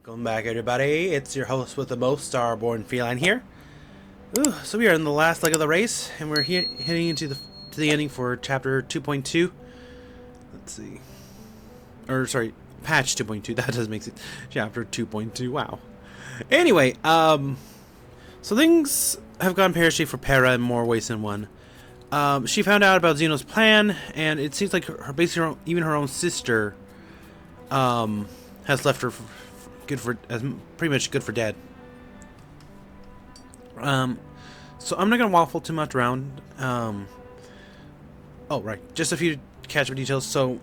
Welcome back, everybody. It's your host with the most, Starborn Feline here. Ooh, so we are in the last leg of the race, and we're heading into the ending for chapter 2.2. Let's see. Or, sorry, patch 2.2. That does make sense. Chapter 2.2. Wow. Anyway, so things have gone pear-shaped for Para in more ways than one. She found out about Xeno's plan, and it seems like even her own sister has left her pretty much good for dead. So I'm not gonna waffle too much around. Oh right, just a few catch-up details. So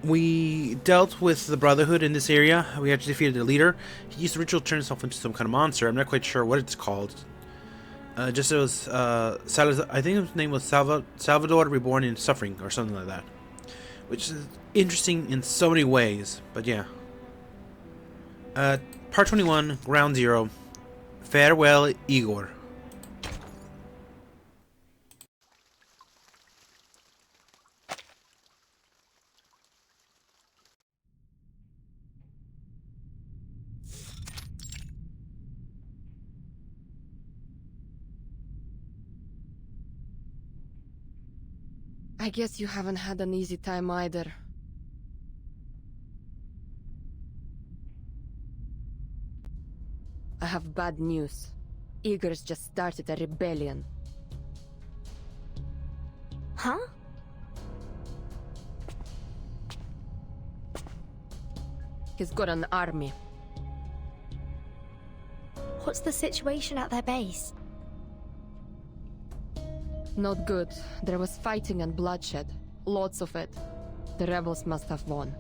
we dealt with the Brotherhood in this area. We actually defeated the leader. He used the ritual to turn himself into some kind of monster. I'm not quite sure what it's called. Just it was I think his name was Salvador Reborn in Suffering or something like that, which is interesting in so many ways. But yeah. Part 21, Ground Zero. Farewell, Igor. I guess you haven't had an easy time either. I have bad news. Igor's just started a rebellion. Huh? He's got an army. What's the situation at their base? Not good. There was fighting and bloodshed. Lots of it. The rebels must have won.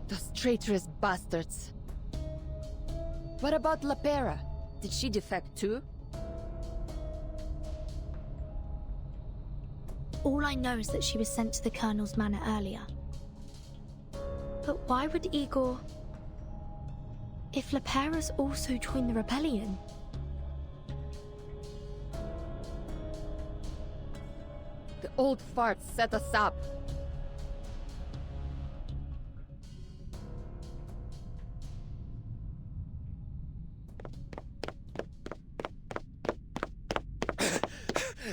Those traitorous bastards. What about Lopera? Did she defect too? All I know is that she was sent to the Colonel's manor earlier. But why would Igor... If Lopera's also joined the rebellion? The old farts set us up.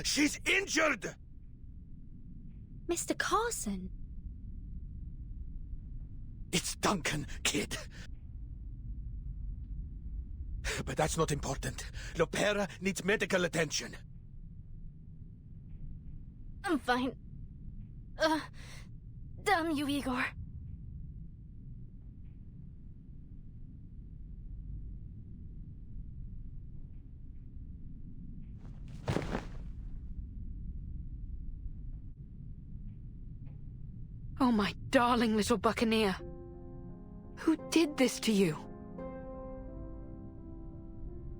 She's injured! Mr. Carson? It's Duncan, kid. But that's not important. Lopera needs medical attention. I'm fine. Damn you, Igor. Oh, my darling little buccaneer. Who did this to you?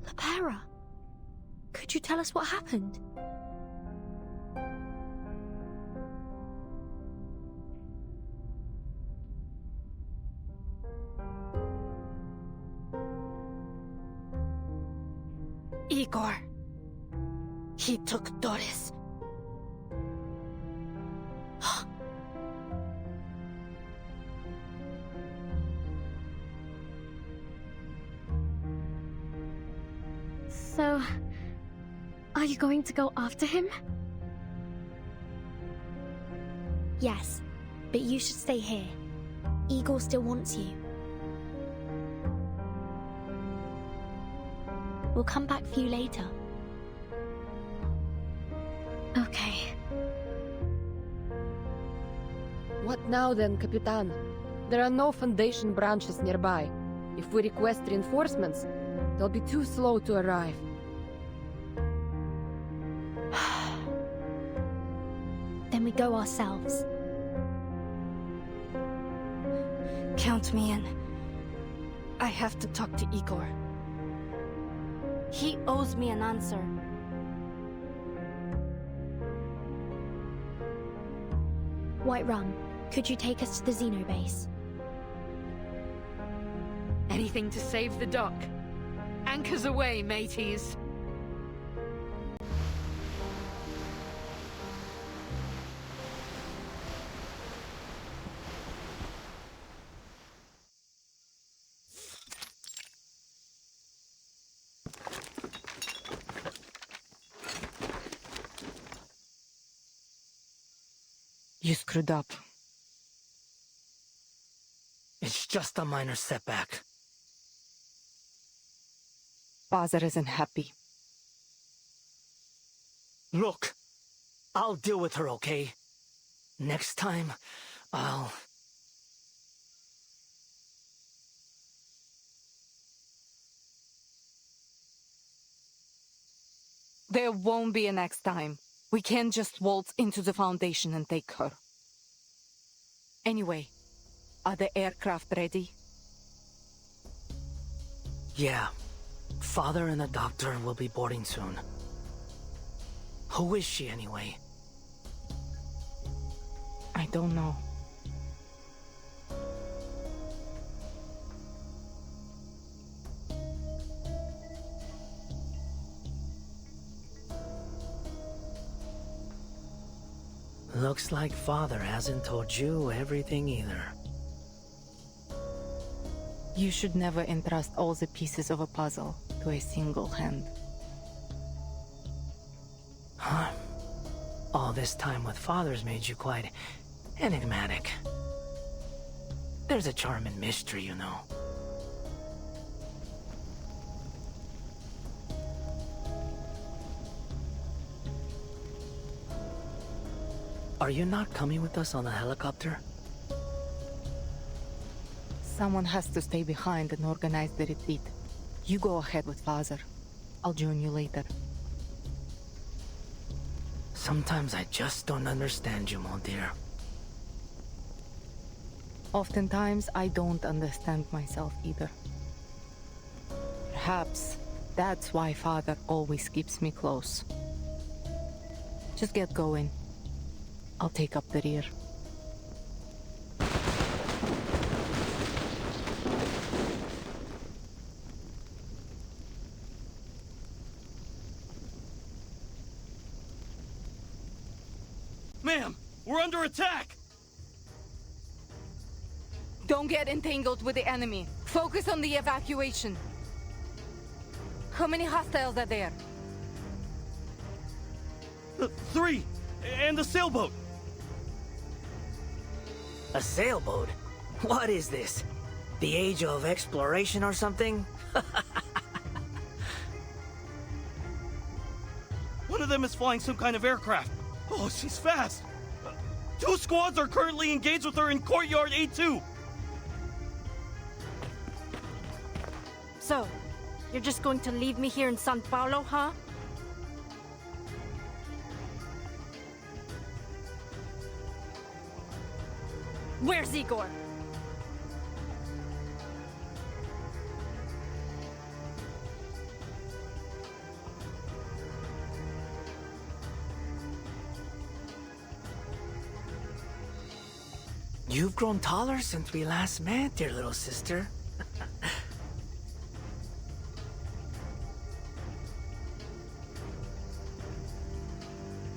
Lopera, could you tell us what happened? Igor. He took Doris. So, are you going to go after him? Yes, but you should stay here. Igor still wants you. We'll come back for you later. Okay. What now then, Capitan? There are no Foundation branches nearby. If we request reinforcements, they'll be too slow to arrive. Then we go ourselves. Count me in. I have to talk to Igor. He owes me an answer. White Rum, could you take us to the Xeno base? Anything to save the dock. Anchors away, mateys. You screwed up. It's just a minor setback. Father isn't happy. Look, I'll deal with her, okay? Next time, I'll... There won't be a next time. We can't just waltz into the Foundation and take her. Anyway, are the aircraft ready? Yeah. Father and the doctor will be boarding soon. Who is she, anyway? I don't know. Looks like Father hasn't told you everything either. You should never entrust all the pieces of a puzzle to a single hand. Huh? All this time with Father's made you quite enigmatic. There's a charm in mystery, you know. Are you not coming with us on the helicopter? Someone has to stay behind and organize the retreat. You go ahead with Father. I'll join you later. Sometimes I just don't understand you, mon dear. Oftentimes, I don't understand myself either. Perhaps that's why Father always keeps me close. Just get going. I'll take up the rear. Ma'am, we're under attack! Don't get entangled with the enemy. Focus on the evacuation. How many hostiles are there? 3! And the sailboat! A sailboat? What is this? The age of exploration or something? One of them is flying some kind of aircraft. Oh, she's fast! 2 squads are currently engaged with her in Courtyard A2! So, you're just going to leave me here in San Paulo, huh? Where's Igor? You've grown taller since we last met, dear little sister.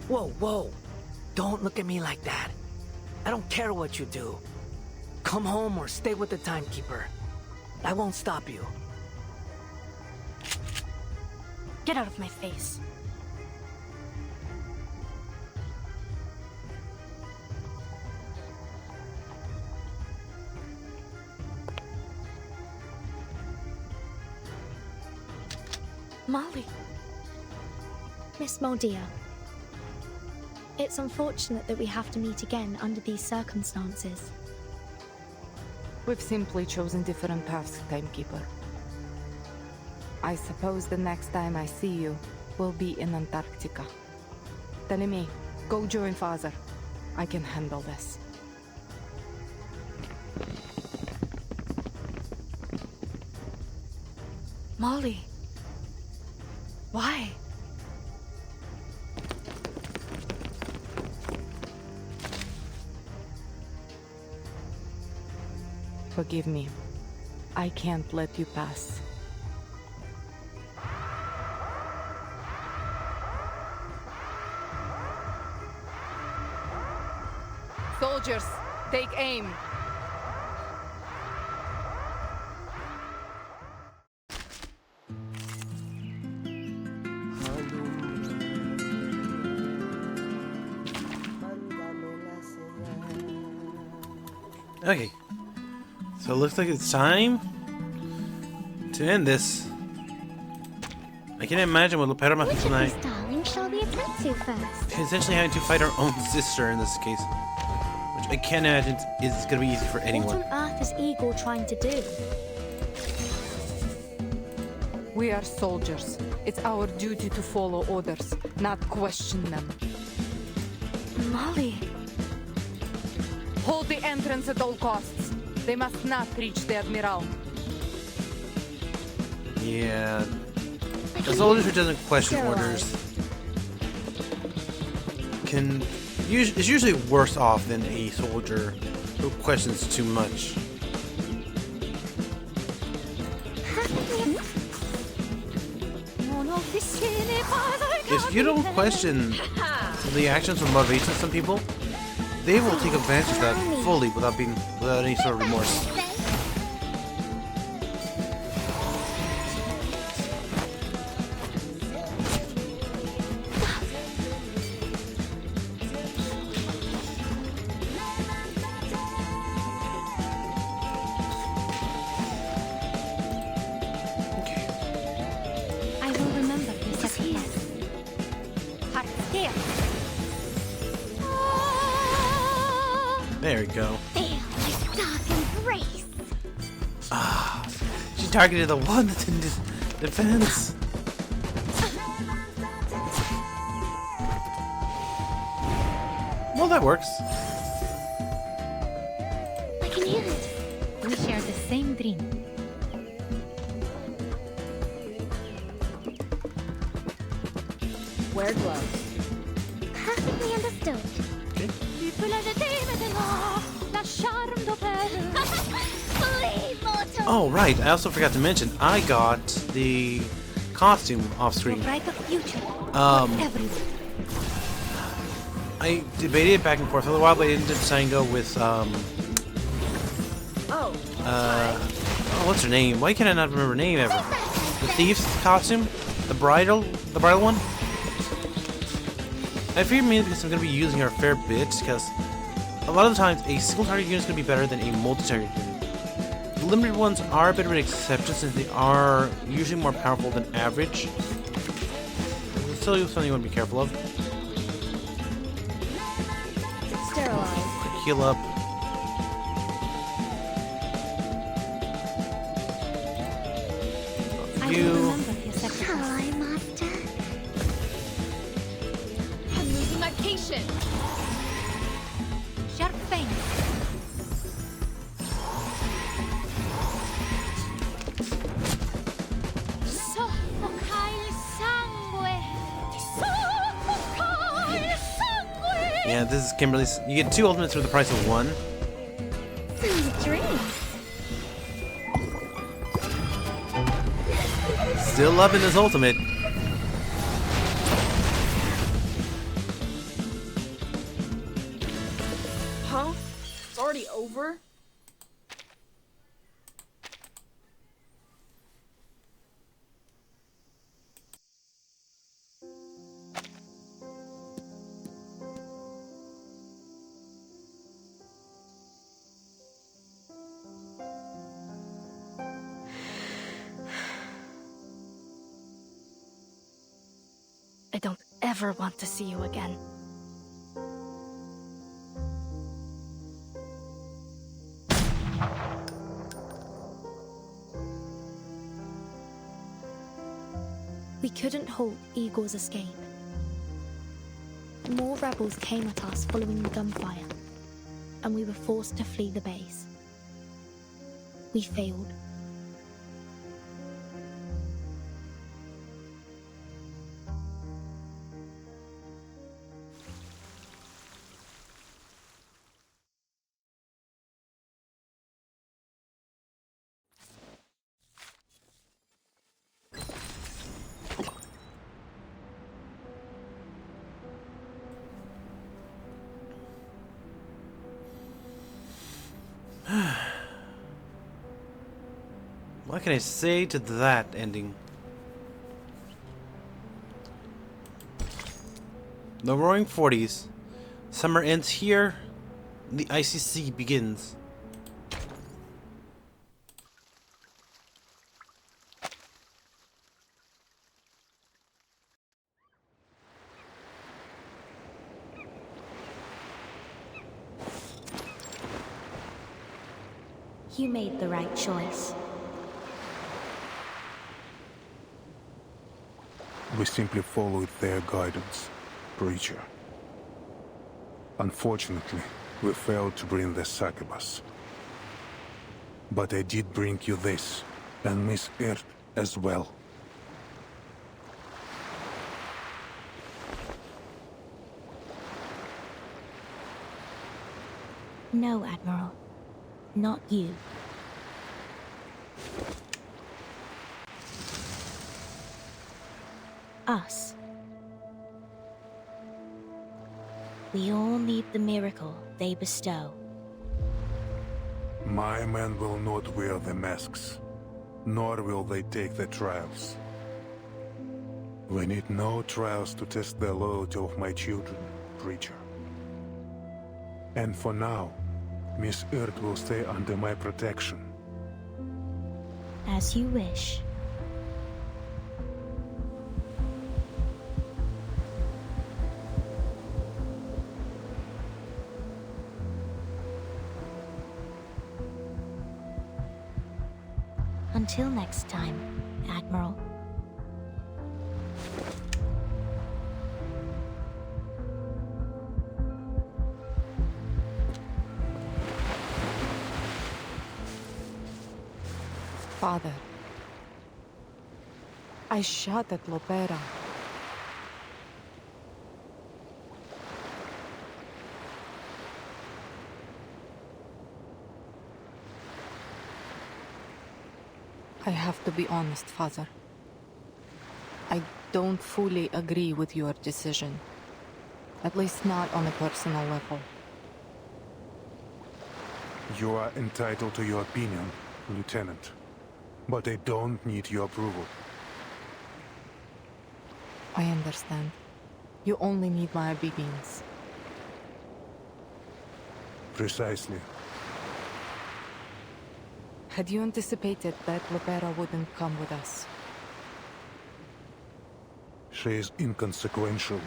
Whoa, whoa. Don't look at me like that. I don't care what you do. Come home or stay with the Timekeeper. I won't stop you. Get out of my face. Molly. Miss Moldia, it's unfortunate that we have to meet again under these circumstances. We've simply chosen different paths, Timekeeper. I suppose the next time I see you will be in Antarctica. Telemi, go join Father. I can handle this. Molly. Why? Forgive me. I can't let you pass. Soldiers, take aim. Okay. So it looks like it's time to end this. I can't imagine what Lopera must be tonight. Darling, shall we attempt to first? Essentially having to fight our own sister in this case. Which I can't imagine is going to be easy for anyone. What on earth is Igor trying to do? We are soldiers. It's our duty to follow orders, not question them. Molly. Hold the entrance at all costs. They must not reach the Admiral. Yeah. A soldier who doesn't question orders is usually worse off than a soldier who questions too much. If you don't question the actions or motivations of some people, they will take advantage of that fully without any sort of remorse. I will remember this here. Here. There we go. Feel this dark embrace. She targeted the one that's in defense. Well, that works. I can hear it. We share the same dream. Wear gloves. Perfectly understood. Okay. Oh, right. I also forgot to mention, I got the costume off screen. Brighter future. Everything. I debated back and forth for a while, but I ended up deciding to go with, what's her name? Why can't I not remember her name ever? The thief's costume? The bridal one? I figured mainly because I'm going to be using her a fair bit, because a lot of the times a single target unit is going to be better than a multi-target unit. The limited ones are a bit of an exception since they are usually more powerful than average. It's still something you want to be careful of. Sterilize. Quick heal up. I will You. remember your second. Hi, Master. I'm losing my patience. Sharp fang. Yeah, this is Kimberly's. You get 2 ultimates for the price of 1. Still loving this ultimate. Huh? It's already over? I don't ever want to see you again. We couldn't halt Igor's escape. More rebels came at us following the gunfire, and we were forced to flee the base. We failed. What can I say to that ending? The Roaring 40s. Summer ends here. The icy sea begins. You made the right choice. We simply followed their guidance, Preacher. Unfortunately, we failed to bring the succubus. But I did bring you this, and Miss Earth as well. No, Admiral. Not you. Us. We all need the miracle they bestow. My men will not wear the masks, nor will they take the trials. We need no trials to test the loyalty of my children, Preacher. And for now, Miss Earth will stay under my protection. As you wish. Until next time, Admiral. Father, I shot at Lopera. I have to be honest, Father. I don't fully agree with your decision. At least not on a personal level. You are entitled to your opinion, Lieutenant. But I don't need your approval. I understand. You only need my obedience. Precisely. Had you anticipated that Lopera wouldn't come with us? She is inconsequential.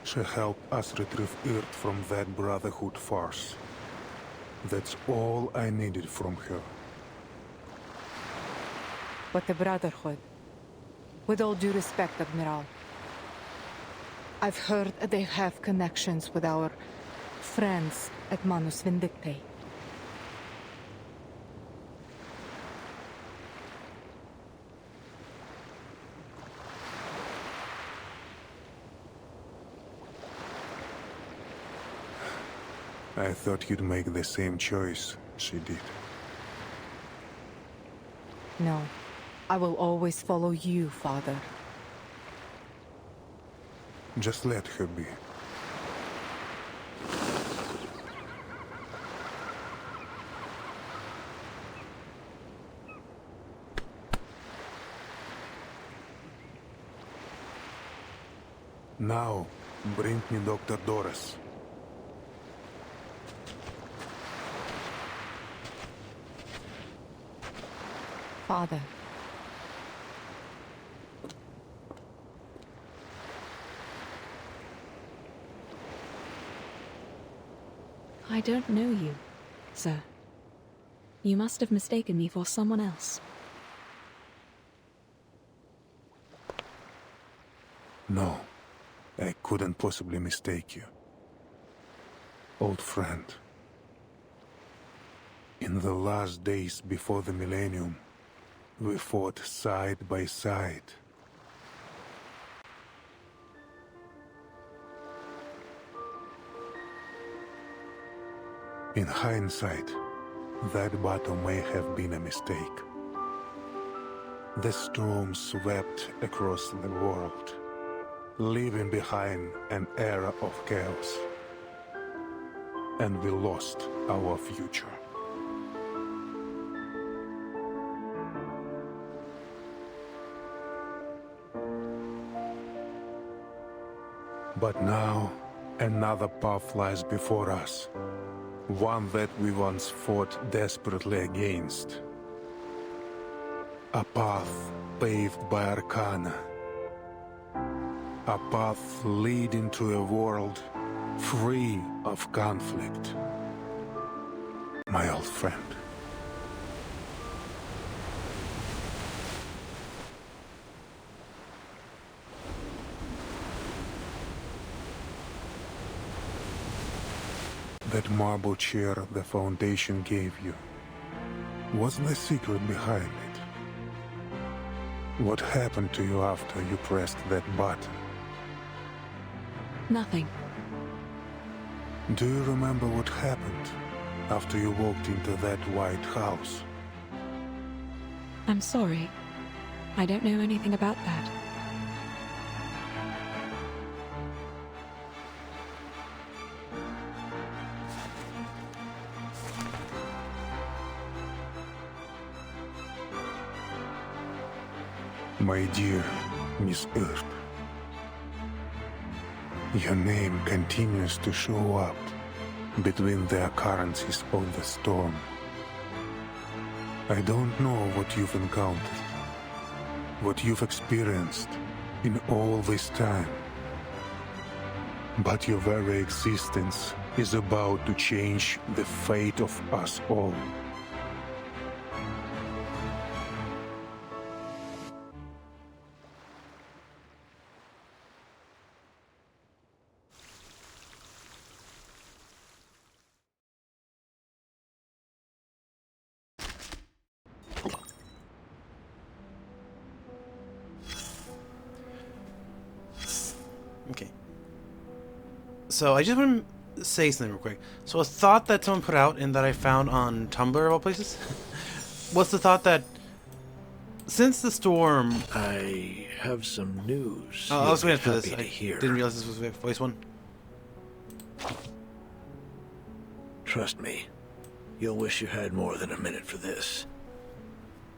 She helped us retrieve Earth from that Brotherhood farce. That's all I needed from her. But the Brotherhood... With all due respect, Admiral, I've heard they have connections with our friends at Manus Vindictae. I thought you'd make the same choice she did. No, I will always follow you, Father. Just let her be. Now, bring me Dr. Doris. Father. I don't know you, sir. You must have mistaken me for someone else. No, I couldn't possibly mistake you. Old friend. In the last days before the millennium, we fought side by side. In hindsight, that battle may have been a mistake. The storm swept across the world, leaving behind an era of chaos. And we lost our future. But now, another path lies before us. One that we once fought desperately against. A path paved by Arcana. A path leading to a world free of conflict. My old friend, That marble chair the Foundation gave you. What's the secret behind it? What happened to you after you pressed that button? Nothing. Do you remember what happened after you walked into that white house? I'm sorry. I don't know anything about that. My dear Miss Earth, your name continues to show up between the occurrences of the storm. I don't know what you've encountered, what you've experienced in all this time, but your very existence is about to change the fate of us all. Okay. So I just want to say something real quick. So a thought that someone put out and that I found on Tumblr of all places was the thought that since the storm... I have some news. Oh, I was waiting for this. Happy to I hear. didn't realize this was a voice one. Trust me, you'll wish you had more than a minute for this.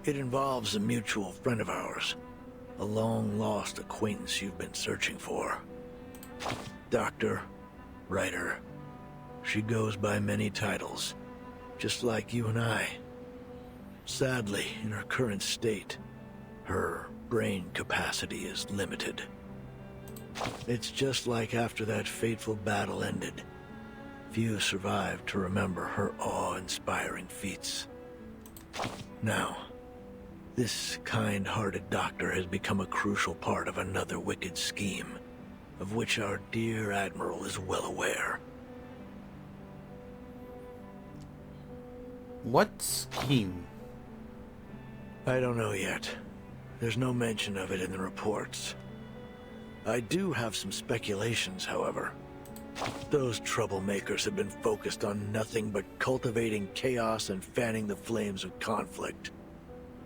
It involves a mutual friend of ours, a long-lost acquaintance you've been searching for. Doctor, writer. She goes by many titles, just like you and I. Sadly, in her current state, her brain capacity is limited. It's just like after that fateful battle ended. Few survived to remember her awe-inspiring feats. Now, this kind-hearted doctor has become a crucial part of another wicked scheme, of which our dear Admiral is well aware. What scheme? I don't know yet. There's no mention of it in the reports. I do have some speculations, however. Those troublemakers have been focused on nothing but cultivating chaos and fanning the flames of conflict,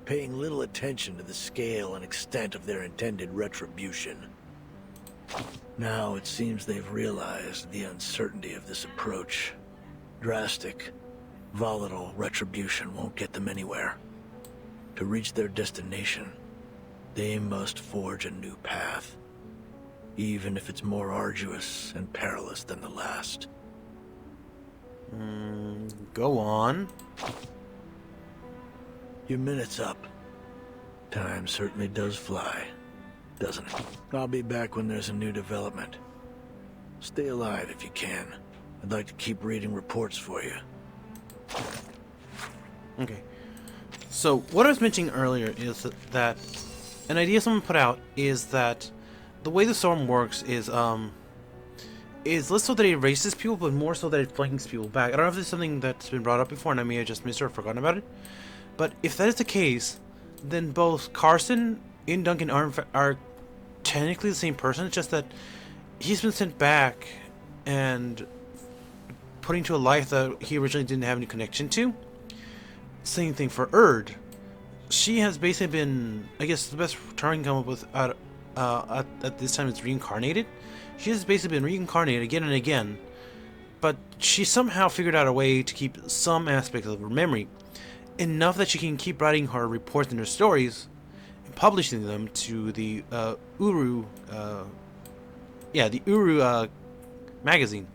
paying little attention to the scale and extent of their intended retribution. Now it seems they've realized the uncertainty of this approach. Drastic, volatile retribution won't get them anywhere. To reach their destination, they must forge a new path, even if it's more arduous and perilous than the last. Go on. Your minute's up. Time certainly does fly, doesn't it? I'll be back when there's a new development. Stay alive if you can. I'd like to keep reading reports for you. Okay. So what I was mentioning earlier is that an idea someone put out is that the way the storm works is less so that it erases people, but more so that it flings people back. I don't know if this is something that's been brought up before, and I may have just missed it or forgotten about it. But if that is the case, then both Carson and Duncan are technically the same person. It's just that he's been sent back and put into a life that he originally didn't have any connection to. Same thing for Erd. She has basically been, I guess the best term I can come up with at this time is reincarnated. She has basically been reincarnated again and again, but she somehow figured out a way to keep some aspects of her memory, enough that she can keep writing her reports and her stories and publishing them to the Uru magazine.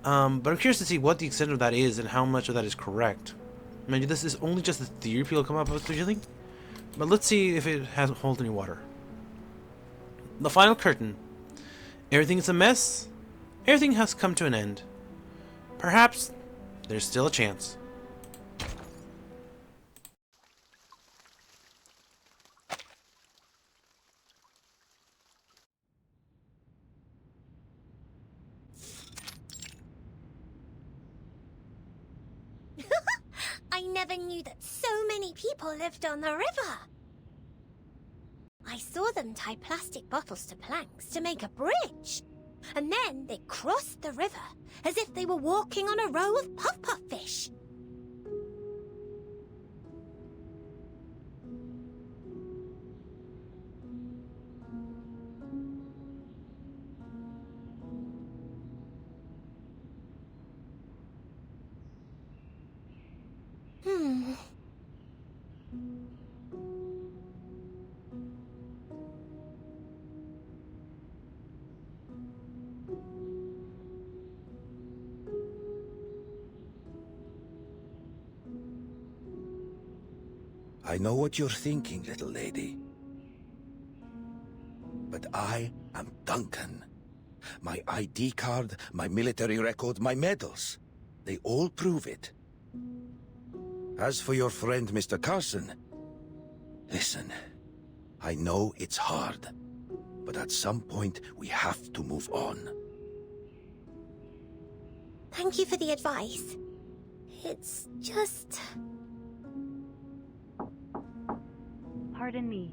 But I'm curious to see what the extent of that is and how much of that is correct. Mind you, this is only just a theory people come up with usually, but let's see if it has hold any water. The final curtain. Everything is a mess. Everything has come to an end. Perhaps there's still a chance. never knew that so many people lived on the river. I saw them tie plastic bottles to planks to make a bridge. And then they crossed the river as if they were walking on a row of puff-puff fish. I know what you're thinking, little lady. But I am Duncan. My ID card, my military record, my medals. They all prove it. As for your friend, Mr. Carson, listen, I know it's hard, but at some point we have to move on. Thank you for the advice. It's just... Pardon me.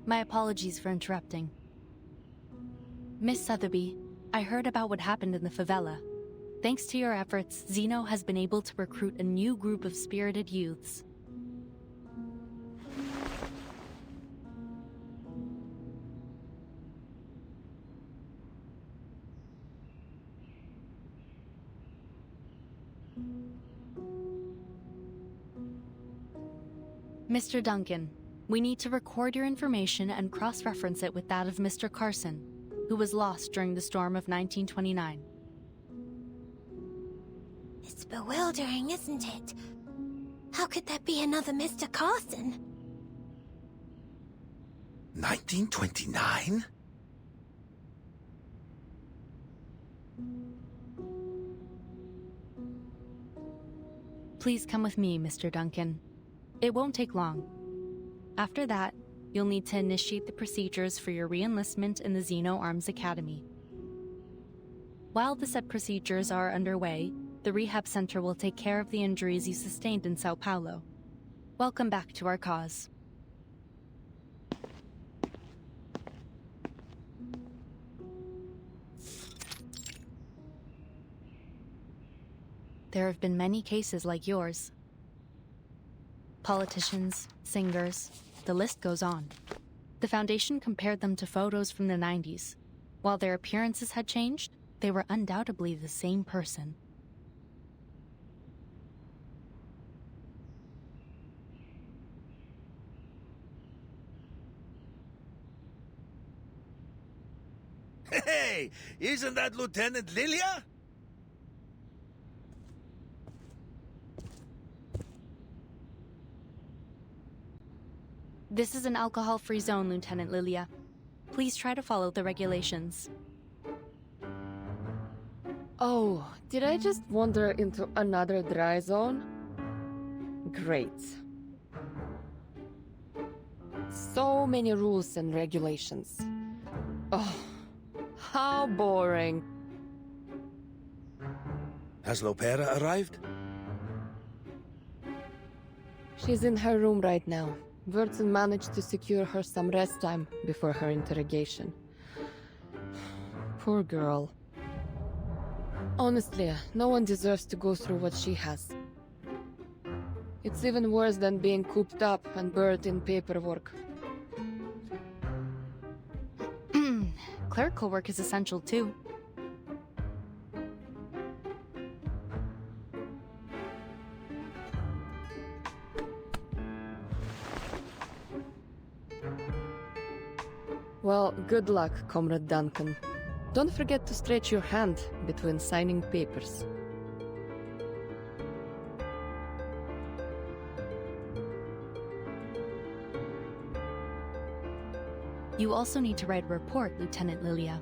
My apologies for interrupting. Miss Sotheby, I heard about what happened in the favela. Thanks to your efforts, Zeno has been able to recruit a new group of spirited youths. Mr. Duncan, we need to record your information and cross-reference it with that of Mr. Carson, who was lost during the storm of 1929. It's bewildering, isn't it? How could there be another Mr. Carson? 1929? Please come with me, Mr. Duncan. It won't take long. After that, you'll need to initiate the procedures for your re-enlistment in the Zeno Arms Academy. While the set procedures are underway, the rehab center will take care of the injuries you sustained in Sao Paulo. Welcome back to our cause. There have been many cases like yours. Politicians, singers, the list goes on. The Foundation compared them to photos from the 90s. While their appearances had changed, they were undoubtedly the same person. Hey, isn't that Lieutenant Lilia? This is an alcohol-free zone, Lieutenant Lilia. Please try to follow the regulations. Oh, did I just wander into another dry zone? Great. So many rules and regulations. Oh, how boring. Has Lopera arrived? She's in her room right now. Vertain managed to secure her some rest time before her interrogation. Poor girl. Honestly, no one deserves to go through what she has. It's even worse than being cooped up and buried in paperwork. Clerical work is essential too. Well, good luck, Comrade Duncan. Don't forget to stretch your hand between signing papers. You also need to write a report, Lieutenant Lilia.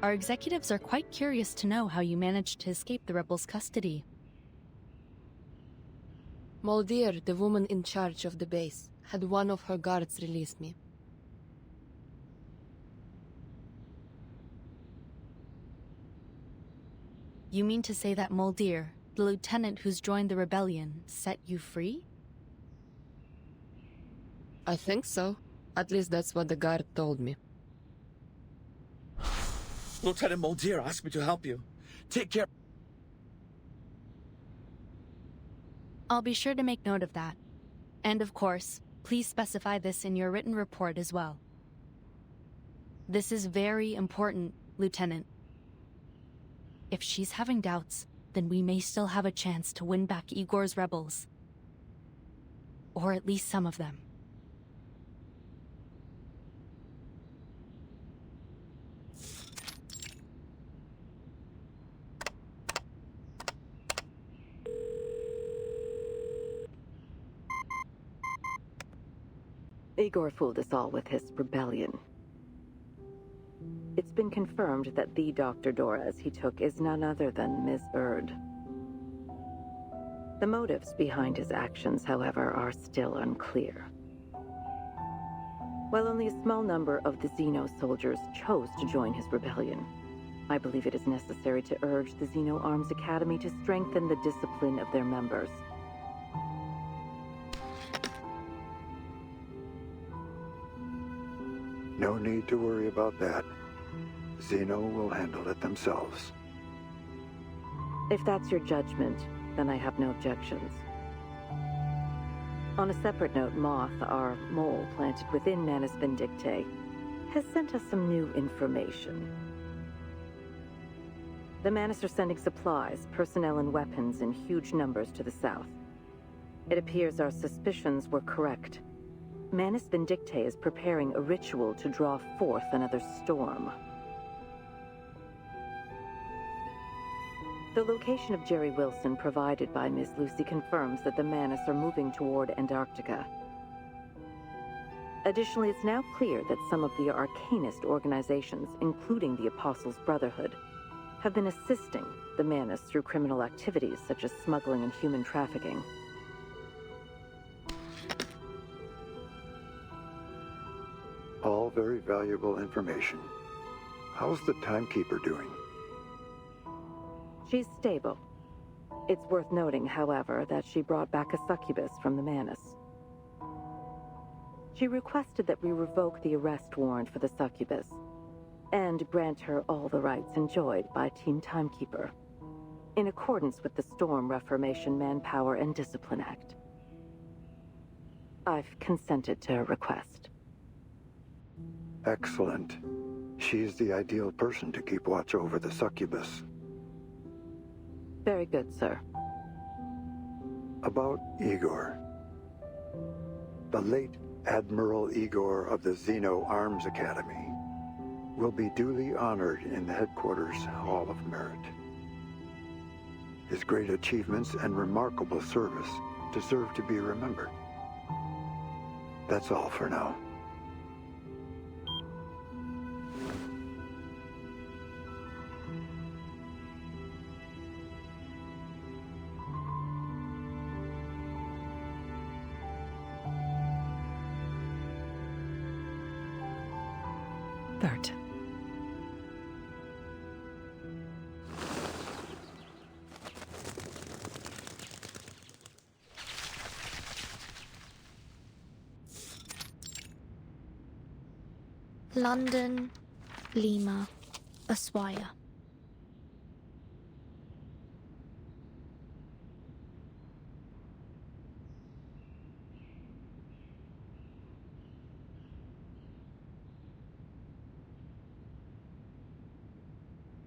Our executives are quite curious to know how you managed to escape the rebels' custody. Moldier, the woman in charge of the base, had one of her guards release me. You mean to say that Moldir, the lieutenant who's joined the rebellion, set you free? I think so. At least that's what the guard told me. Lieutenant Moldir asked me to help you. Take care. I'll be sure to make note of that. And of course, please specify this in your written report as well. This is very important, Lieutenant. If she's having doubts, then we may still have a chance to win back Igor's rebels. Or at least some of them. Igor fooled us all with his rebellion. It's been confirmed that the Dr. Doras he took is none other than Ms. Erd. The motives behind his actions, however, are still unclear. While only a small number of the Xeno soldiers chose to join his rebellion, I believe it is necessary to urge the Xeno Arms Academy to strengthen the discipline of their members. No need to worry about that. Xeno will handle it themselves. If that's your judgment, then I have no objections. On a separate note, Moth, our mole planted within Manus Vindictae, has sent us some new information. The Manus are sending supplies, personnel, and weapons in huge numbers to the south. It appears our suspicions were correct. Manus Vindictae is preparing a ritual to draw forth another storm. The location of Jerry Wilson provided by Miss Lucy confirms that the Manus are moving toward Antarctica. Additionally, it's now clear that some of the arcanist organizations, including the Apostles' Brotherhood, have been assisting the Manus through criminal activities such as smuggling and human trafficking. All very valuable information. How's the Timekeeper doing? She's stable. It's worth noting, however, that she brought back a succubus from the Manus. She requested that we revoke the arrest warrant for the succubus, and grant her all the rights enjoyed by Team Timekeeper, in accordance with the Storm Reformation Manpower and Discipline Act. I've consented to her request. Excellent. She's the ideal person to keep watch over the succubus. Very good, sir. About Igor. The late Admiral Igor of the Xeno Arms Academy will be duly honored in the headquarters Hall of Merit. His great achievements and remarkable service deserve to be remembered. That's all for now. Vertain. London, Lima, Ushuaia.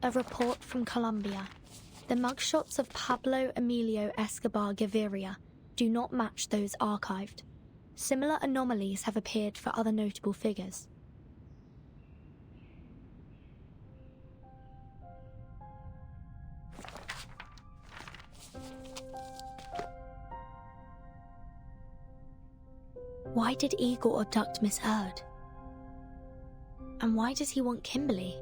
A report from Colombia. The mugshots of Pablo Emilio Escobar Gaviria do not match those archived. Similar anomalies have appeared for other notable figures. Why did Igor abduct Miss Erd? And why does he want Kimberly?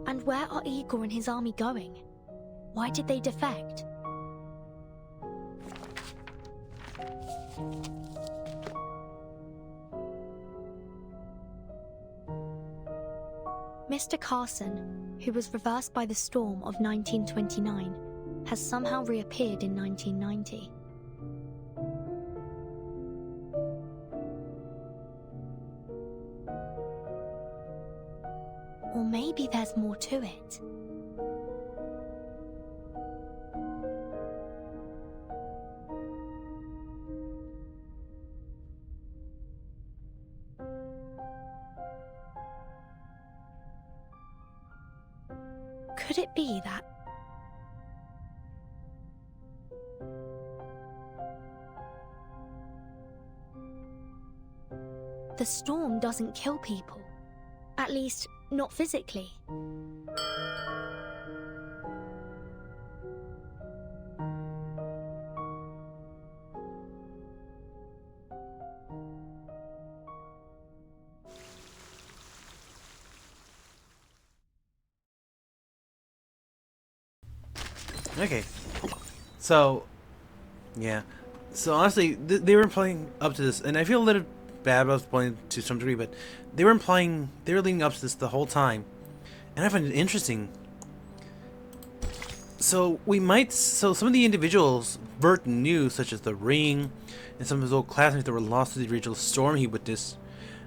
And where are Igor and his army going? Why did they defect? Mr. Carson, who was reversed by the storm of 1929, has somehow reappeared in 1990. Or maybe there's more to it. Could it be that the storm doesn't kill people? At least, not physically. Okay. So, yeah. So honestly, they were implying up to this, and I feel a little bad about spoiling to some degree, but they were leading up to this the whole time, and I find it interesting. So some of the individuals Vertain knew, such as the Ring, and some of his old classmates that were lost to the original storm he witnessed,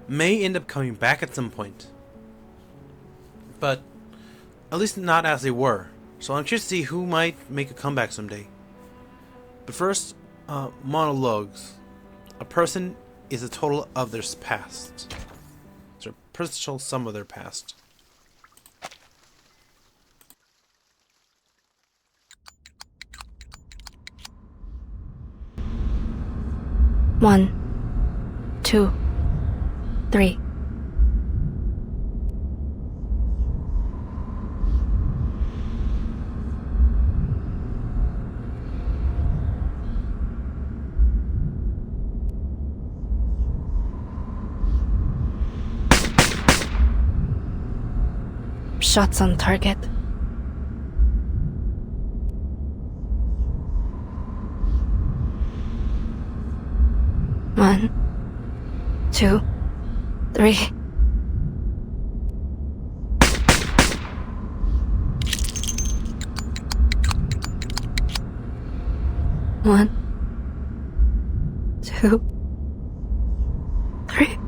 may end up coming back at some point. But at least not as they were. So I'm curious to see who might make a comeback someday. But first, monologues. A person is a total of their past. So a personal sum of their past. One, 2, 3. Shots on target. One, 2, 3. One, 2, 3.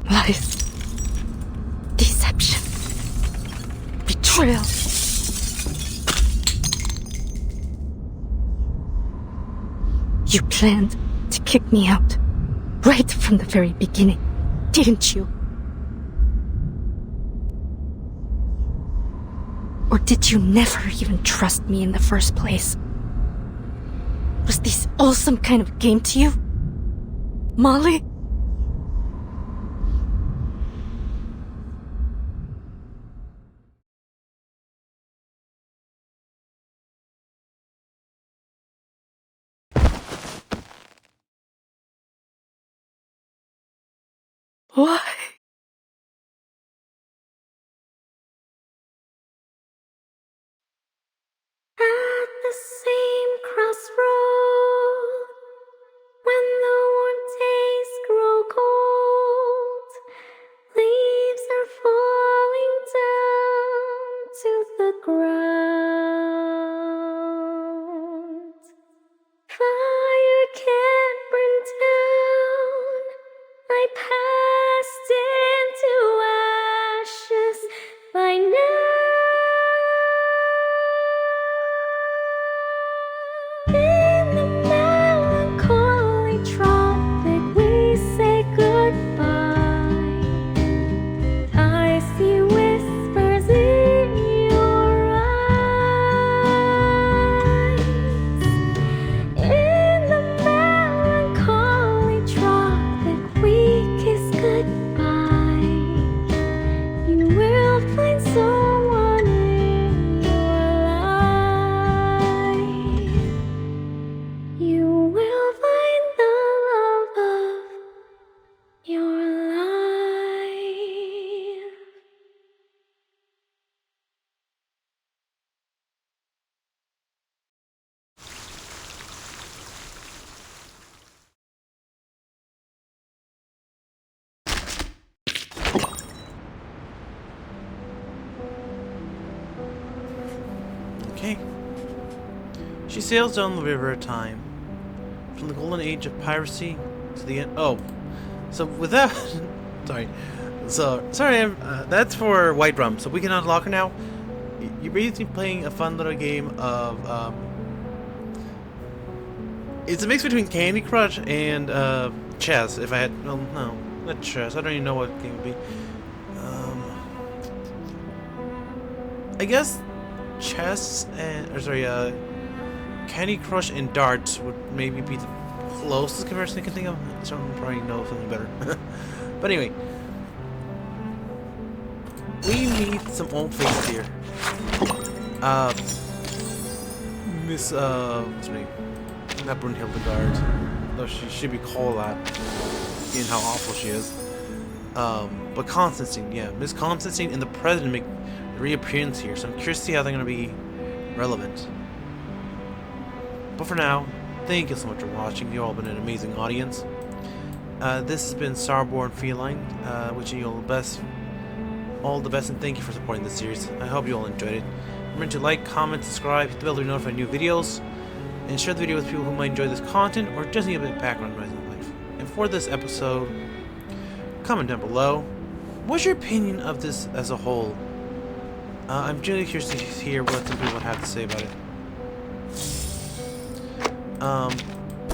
Lies. Deception. Betrayal. You planned to kick me out. Right from the very beginning, didn't you? Or did you never even trust me in the first place? Was this all some kind of game to you? Molly? Why? At the same crossroad, when the warm days grow cold, leaves are falling down to the ground. Fire can't burn down. I passed into ashes by now. In the melancholy tropic, we say goodbye. I see whispers in your eyes. In the She sails down the river at time, from the golden age of piracy to the end. Oh, so with that, sorry. So sorry, that's for White Rum. So we can unlock her now. You're basically playing a fun little game of. It's a mix between Candy Crush and chess. If I had, well, no, not chess. I don't even know what game it would be. I guess chess and, or sorry, Candy Crush and darts would maybe be the closest comparison I can think of. Someone probably knows something better. But anyway, we meet some old faces here. Miss, what's her name? Not Brunhildegard, though she should be called that, seeing how awful she is. But Constantine, yeah, Miss Constantine and the President make a reappearance here, so I'm curious to see how they're going to be relevant. But for now, thank you so much for watching. You've all been an amazing audience. This has been Starborn Feline, wishing you all the best, and thank you for supporting this series. I hope you all enjoyed it. Remember to like, comment, subscribe, hit the bell to be notified of new videos, and share the video with people who might enjoy this content or just need a bit of background noise in life. And for this episode, comment down below. What's your opinion of this as a whole? I'm really curious to hear what some people have to say about it.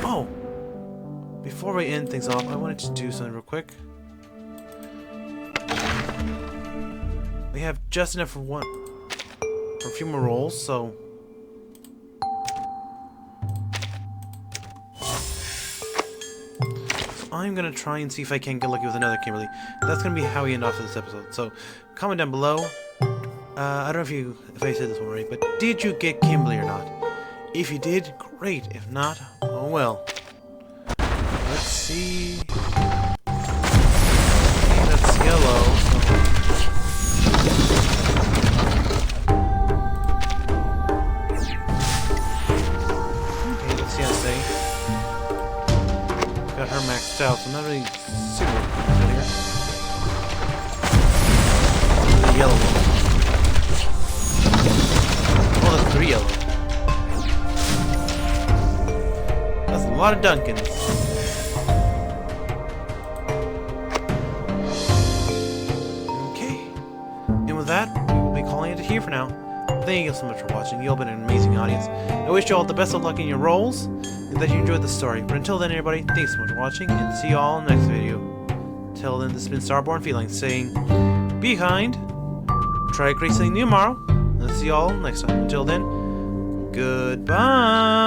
Oh, before we end things off, I wanted to do something real quick. We have just enough for a few more rolls, so. I'm gonna try and see if I can get lucky with another Kimberly. That's gonna be how we end off this episode. So, comment down below. I don't know if I said this one right, but did you get Kimberly or not? If you did, great. If not, oh well. Let's see. That's yellow. Okay, let's see how to say. Got her maxed out, so I'm not really super good here. The yellow one. Oh, that's 3 yellow. That's a lot of Duncans. Okay. And with that, we will be calling it here for now. Thank you so much for watching. You've all been an amazing audience. I wish you all the best of luck in your roles, and that you enjoyed the story. But until then, everybody, thanks so much for watching, and see you all in the next video. Till then, this has been Starborn Feline saying, be kind, try to create something new tomorrow, and see you all next time. Until then, goodbye.